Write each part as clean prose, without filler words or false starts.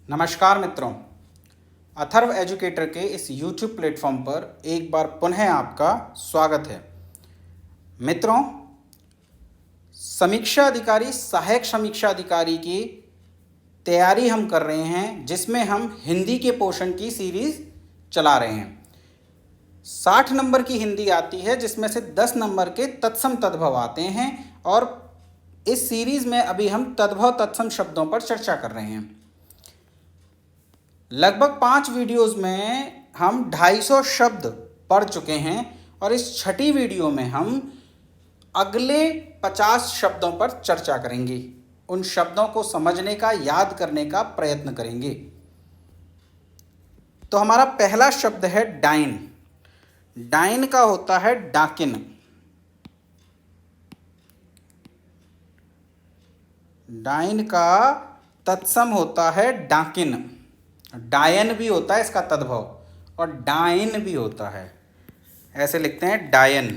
नमस्कार मित्रों, अथर्व एजुकेटर के इस YouTube प्लेटफॉर्म पर एक बार पुनः आपका स्वागत है। मित्रों, समीक्षा अधिकारी, सहायक समीक्षा अधिकारी की तैयारी हम कर रहे हैं, जिसमें हम हिंदी के पोर्शन की सीरीज चला रहे हैं। 60 नंबर की हिंदी आती है, जिसमें से 10 नंबर के तत्सम तद्भव आते हैं और इस सीरीज में अभी हम तद्भव तत्सम शब्दों पर चर्चा कर रहे हैं। लगभग 5 वीडियोस में हम 250 शब्द पढ़ चुके हैं और इस छठी वीडियो में हम अगले 50 शब्दों पर चर्चा करेंगे। उन शब्दों को समझने का, याद करने का प्रयत्न करेंगे। तो हमारा पहला शब्द है डाइन। डाइन का होता है डाकिन। डाइन का तत्सम होता है डाकिन। डायन भी होता है इसका तद्भव और डाइन भी होता है, ऐसे लिखते हैं डायन।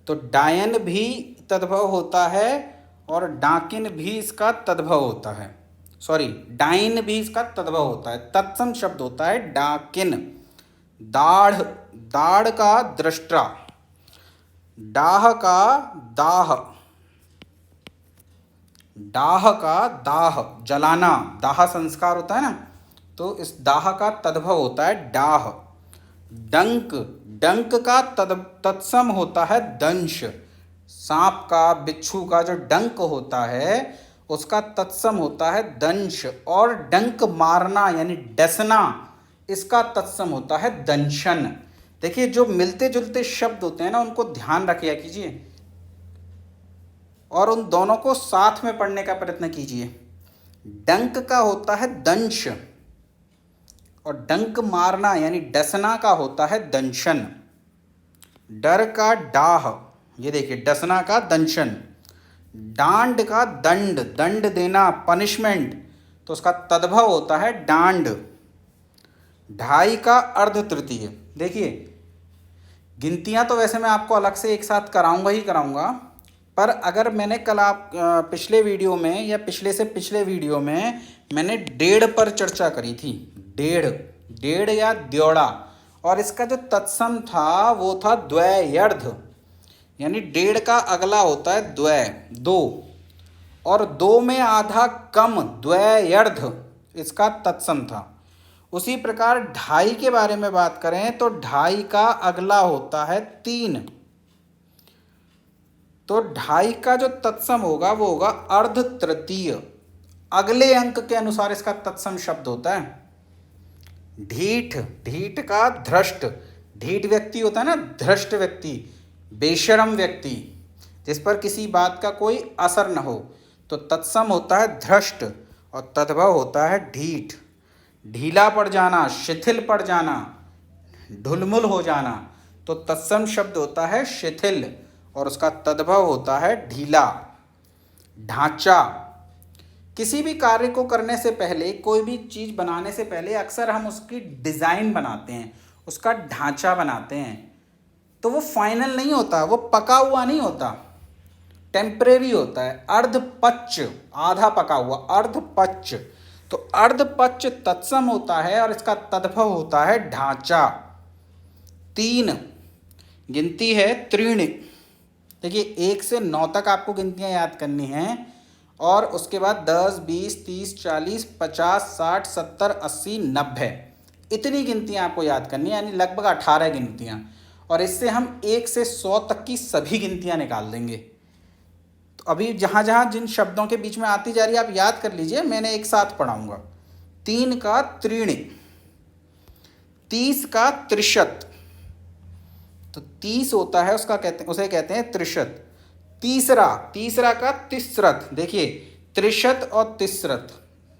तो डायन भी तद्भव होता है और डाकिन भी इसका तद्भव होता है। सॉरी, डाइन भी इसका तद्भव होता है। तत्सम शब्द होता है डाकिन। दाढ़, दाढ़ का दृष्टा। डाह का दाह। डाह का दाह, जलाना, दाह संस्कार होता है ना, तो इस दाह का तद्भव होता है डाह। डंक, डंक का तत्सम होता है दंश। सांप का, बिच्छू का जो डंक होता है उसका तत्सम होता है दंश। और डंक मारना यानी डसना, इसका तत्सम होता है दंशन। देखिए, जो मिलते जुलते शब्द होते हैं ना, उनको ध्यान रखिए कीजिए और उन दोनों को साथ में पढ़ने का प्रयत्न कीजिए। डंक का होता है दंश और डंक मारना यानी डसना का होता है दंशन। डर का डाह, ये देखिए डसना का दंशन। डांड का दंड, दंड देना, पनिशमेंट, तो उसका तद्भव होता है डांड। ढाई का अर्ध तृतीय। देखिए, गिनतियां तो वैसे मैं आपको अलग से एक साथ कराऊंगा ही कराऊंगा, पर अगर मैंने कल आप पिछले वीडियो में या पिछले से पिछले वीडियो में मैंने डेढ़ पर चर्चा करी थी। डेढ़, डेढ़ या द्योड़ा, और इसका जो तत्सम था वो था द्वयर्ध, यानी डेढ़ का अगला होता है द्वय, दो, और दो में आधा कम, द्वयर्ध इसका तत्सम था। उसी प्रकार ढाई के बारे में बात करें तो ढाई का अगला होता है तीन। तो ढाई का जो तत्सम होगा वो होगा अर्ध तृतीय। अगले अंक के अनुसार इसका तत्सम शब्द होता है ढीठ। ढीठ का धृष्ट। ढीठ व्यक्ति होता है ना, धृष्ट व्यक्ति, बेशरम व्यक्ति, जिस पर किसी बात का कोई असर न हो, तो तत्सम होता है धृष्ट और तद्भव होता है ढीठ। ढीला पड़ जाना, शिथिल पड़ जाना, ढुलमुल हो जाना, तो तत्सम शब्द होता है शिथिल और उसका तद्भव होता है ढीला। ढांचा, किसी भी कार्य को करने से पहले, कोई भी चीज़ बनाने से पहले अक्सर हम उसकी डिज़ाइन बनाते हैं, उसका ढांचा बनाते हैं, तो वो फाइनल नहीं होता, वो पका हुआ नहीं होता, टेम्परेरी होता है। अर्धपच्च, आधा पका हुआ, अर्धपच्च। तो अर्धपच्च तत्सम होता है और इसका तद्भव होता है ढांचा। तीन, गिनती है त्रीण। देखिए, 1 से 9 तक आपको गिनतियाँ याद करनी हैं और उसके बाद 10, 20, 30, 40, 50, 60, 70, 80, 90, इतनी गिनतियाँ आपको याद करनी है, यानी लगभग 18 गिनतियाँ। और इससे हम 1 से 100 तक की सभी गिनतियाँ निकाल देंगे। तो अभी जहाँ जहाँ जिन शब्दों के बीच में आती जा रही है आप याद कर लीजिए, मैंने एक साथ पढ़ाऊँगा। 3 का त्रीणि। 30 का त्रिशत। तो 30 होता है उसका उसे कहते हैं त्रिशत। तीसरा, तीसरा का तिसरत। देखिए, त्रिशत और तिसरत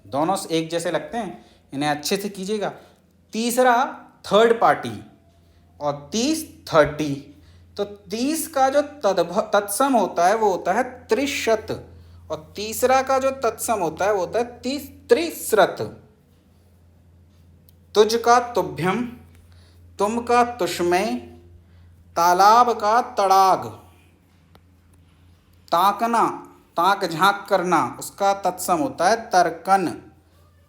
दोनों एक जैसे लगते हैं, इन्हें अच्छे से कीजिएगा। तीसरा थर्ड पार्टी और 30 30। तो 30 का जो तत्सम होता है वो होता है त्रिशत और तीसरा का जो तत्सम होता है वो होता है त्रिसरत। तुझ का तुभ्यम, तुम का तुष्मय, तालाब का तड़ाग। ताकना, ताक झांक करना, उसका तत्सम होता है तर्कन।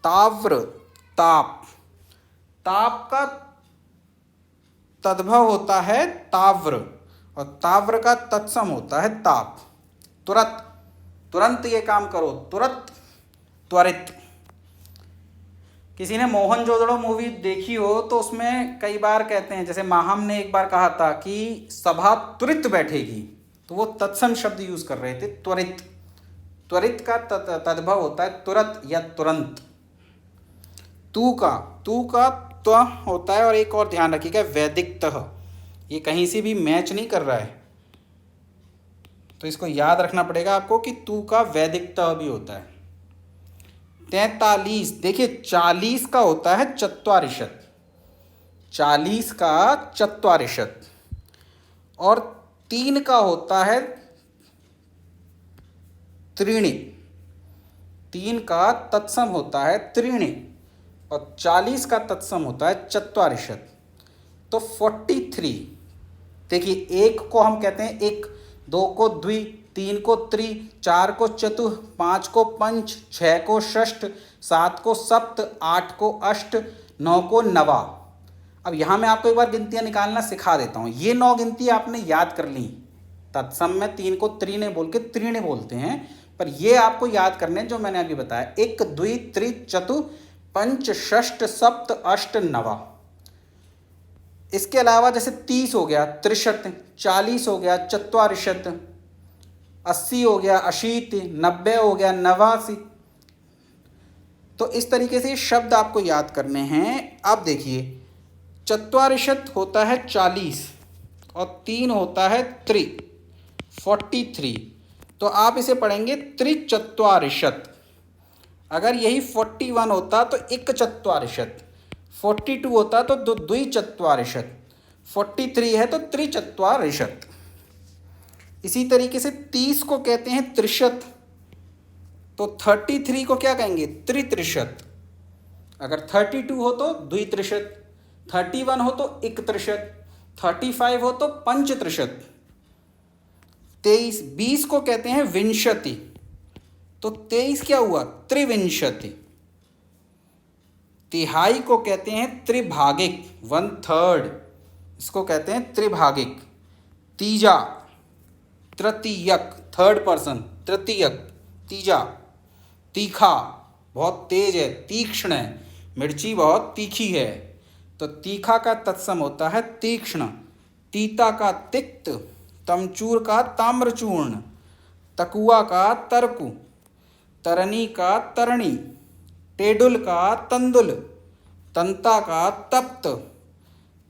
ताव्र, ताप, ताप का तद्भव होता है ताव्र और ताव्र का तत्सम होता है ताप। तुरंत, तुरंत ये काम करो, तुरंत, त्वरित। किसी ने मोहनजोदड़ो मूवी देखी हो तो उसमें कई बार कहते हैं, जैसे माहम ने एक बार कहा था कि सभा त्वरित बैठेगी, तो वो तत्सम शब्द यूज कर रहे थे, त्वरित। त्वरित का तद्भव होता है तुरंत या तुरंत। तू का त्व होता है, और एक और ध्यान रखिएगा, वैदिकतः, ये कहीं से भी मैच नहीं कर रहा है, तो इसको याद रखना पड़ेगा आपको कि तू का वैदिकतः भी होता है। 43, देखिए 40 का होता है चत्वारिशत, 40 का चत्वारिशत, और 3 का होता है त्रीणि, 3 का तत्सम होता है त्रीणि, और 40 का तत्सम होता है चत्वारिशत। तो 43, देखिए 1 को हम कहते हैं एक, 2 को द्वि, 3 को त्रि, 4 को चतुः, 5 को पंच, 6 को षष्ठ, 7 को सप्त, 8 को अष्ट, 9 को नवा। अब यहाँ मैं आपको एक बार गिनतियाँ निकालना सिखा देता हूँ। ये 9 गिनती आपने याद कर ली, तत्सम में 3 को त्रीने बोल के त्रीणे बोलते हैं, पर ये आपको याद करने जो मैंने अभी बताया, 1 द्वि त्रि चतु पंच षष्ठ सप्त अष्ट नवा। इसके अलावा जैसे 30 हो गया त्रिशत, 40 हो गया चत्वारिशत, 80 हो गया अशीति, 90 हो गया नवासी। तो इस तरीके से शब्द आपको याद करने हैं। अब देखिए, चत्वारिशत होता है 40 और 3 होता है त्रि, 43, तो आप इसे पढ़ेंगे त्रिचत्वारिशत। अगर यही 41 होता तो एक चत्वारिशत, 42 होता तो द्विचत्वारिशत, 43 है तो त्रिचत्वारिशत। इसी तरीके से 30 को कहते हैं त्रिशत, तो 33 को क्या कहेंगे, त्रित्रिशत। अगर 32 हो तो द्वित्रिशत, 31 हो तो इकत्रिशत, 35 हो तो पंचत्रिशत। 20 को कहते हैं विंशति, तो 23 क्या हुआ, त्रिविंशति। तिहाई को कहते हैं त्रिभागिक, 1/3, इसको कहते हैं त्रिभागिक। तीजा, तृतीयक, 3rd पर्सन, तृतीयक, तीजा। तीखा, बहुत तेज है, तीक्ष्ण है, मिर्ची बहुत तीखी है, तो तीखा का तत्सम होता है तीक्ष्ण। तीता का तिक्त, तमचूर का ताम्रचूर्ण, तकुआ का तरकु, तरनी का तरणी, टेडुल का तंदुल, तंता का तप्त,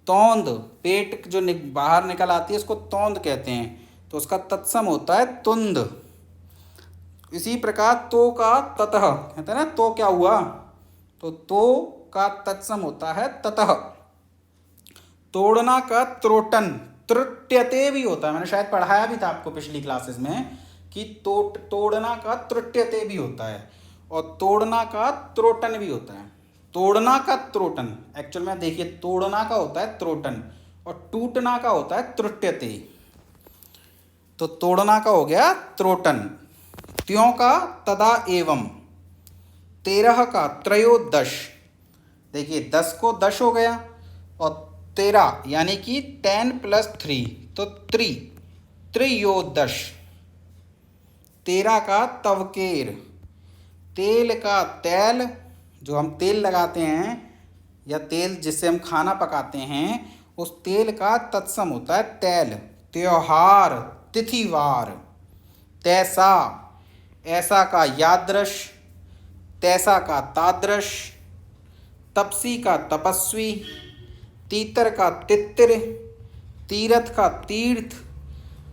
तौंद, पेट जो बाहर निकल आती है उसको तौंद कहते हैं, तो उसका तत्सम होता है तुंद। इसी प्रकार तो का ततः, कहते हैं ना तो क्या हुआ, तो का तत्सम होता है ततः। तोड़ना का त्रोटन, त्रुट्यते भी होता है, मैंने शायद पढ़ाया भी था आपको पिछली क्लासेस में कि तोड़ना का त्रुट्यते भी होता है और तोड़ना का त्रोटन भी होता है। तोड़ना का त्रोटन, एक्चुअल में देखिए तोड़ना का होता है त्रोटन और टूटना का होता है त्रुट्यते, तो तोड़ना का हो गया त्रोटन। त्यों का तदा एवं, 13 का त्रयोदश, देखिए 10 को 10 हो गया और 13 यानी कि 10 + 3 तो त्रियोदश। 13 का तवकेर, तेल का तैल, जो हम तेल लगाते हैं या तेल जिससे हम खाना पकाते हैं उस तेल का तत्सम होता है तैल। त्योहार, तिथिवार। तैसा, ऐसा का यादृश, तैसा का तादृश। तपसी का तपस्वी, तीतर का तितिर, तीरथ का तीर्थ,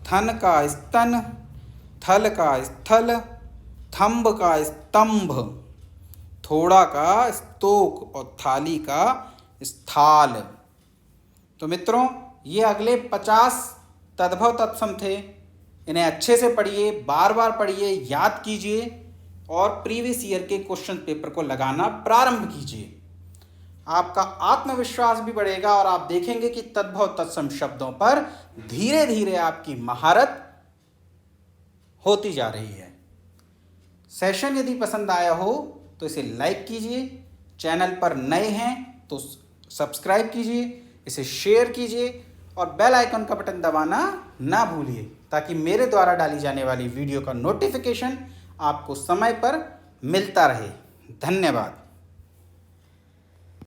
थन का स्तन, थल का स्थल, थंब का स्तंभ, थोड़ा का स्तोक और थाली का स्थाल। तो मित्रों, ये अगले 50 तद्भव तत्सम थे, इन्हें अच्छे से पढ़िए, बार बार पढ़िए, याद कीजिए और प्रीवियस ईयर के क्वेश्चन पेपर को लगाना प्रारंभ कीजिए। आपका आत्मविश्वास भी बढ़ेगा और आप देखेंगे कि तद्भव तत्सम शब्दों पर धीरे धीरे आपकी महारत होती जा रही है। सेशन यदि पसंद आया हो तो इसे लाइक कीजिए, चैनल पर नए हैं तो सब्सक्राइब कीजिए, इसे शेयर कीजिए और बेल आइकन का बटन दबाना ना भूलिए ताकि मेरे द्वारा डाली जाने वाली वीडियो का नोटिफिकेशन आपको समय पर मिलता रहे। धन्यवाद।